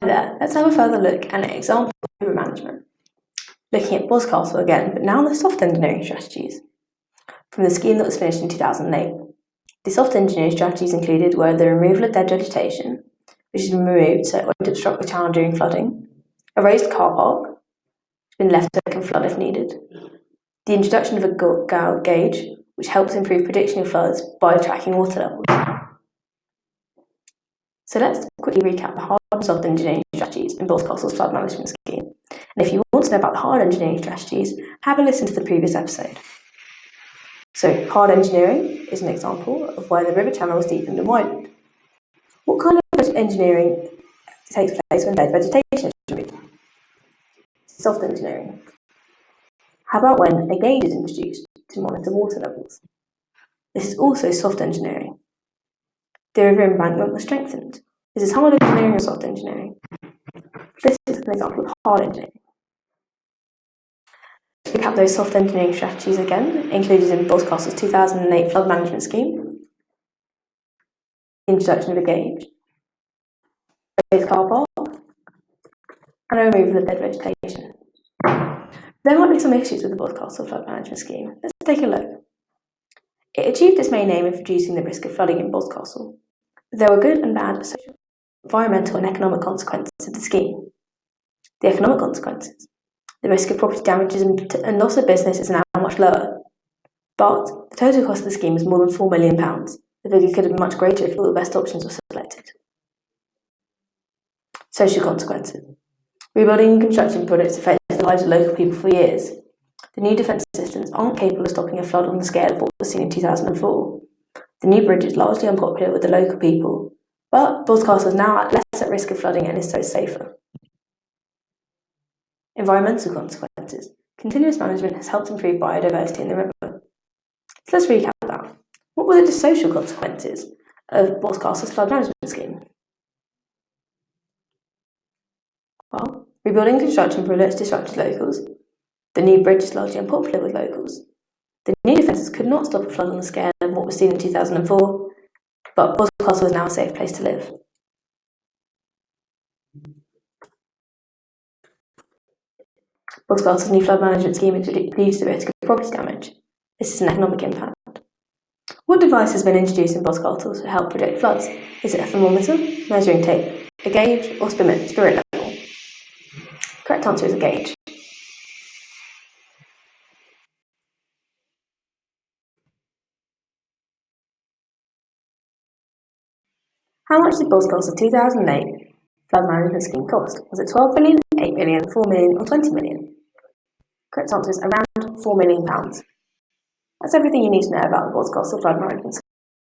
there, let's have a further look at an example of river management. Looking at Boscastle again, but now the soft engineering strategies from the scheme that was finished in 2008. The soft engineering strategies included were the removal of dead vegetation, which has been removed so it won't obstruct the channel during flooding, a raised car park, which has been left so it can flood if needed, the introduction of a gauge, which helps improve prediction of floods by tracking water levels. So let's quickly recap the hard and soft engineering strategies in Boscastle's flood management scheme. And if you want to know about the hard engineering strategies, have a listen to the previous episode. So hard engineering is an example of where the river channel is deepened and widened. What kind of engineering takes place when dead vegetation is removed? Soft engineering. How about when a gauge is introduced to monitor water levels? This is also soft engineering. The river embankment was strengthened. This is hard engineering or soft engineering? This is an example of hard engineering. To recap those soft engineering strategies again, included in Boscastle's 2008 flood management scheme, introduction of a gauge, raised car park, and a removal of dead vegetation. There might be some issues with the Boscastle flood management scheme. Let's take a look. It achieved its main aim of reducing the risk of flooding in Boscastle, but there were good and bad social, environmental and economic consequences of the scheme. The economic consequences. The risk of property damages and loss of business is now much lower, but the total cost of the scheme is more than £4 million. The figure could have been much greater if all the best options were selected. Social consequences. Rebuilding and construction projects affect the lives of local people for years. The new defence systems aren't capable of stopping a flood on the scale of what was seen in 2004. The new bridge is largely unpopular with the local people, but Boscastle is now less at risk of flooding and is so safer. Environmental consequences. Continuous management has helped improve biodiversity in the river. So let's recap that. What were the social consequences of Boscastle's flood management scheme? Well, rebuilding construction projects disrupted locals. The new bridge is largely unpopular with locals. The new defences could not stop a flood on the scale of what was seen in 2004, but Boscastle is now a safe place to live. Boscastle's new flood management scheme reduces the risk of property damage. This is an economic impact. What device has been introduced in Boscastle to help predict floods? Is it a thermometer, measuring tape, a gauge, or spirit level? The correct answer is a gauge. How much did Boscastle's 2008 flood management scheme cost? Was it 12 million, 8 million, 4 million, or 20 million? Correct answer is around £4 million. That's everything you need to know about the Boscastle flood management scheme.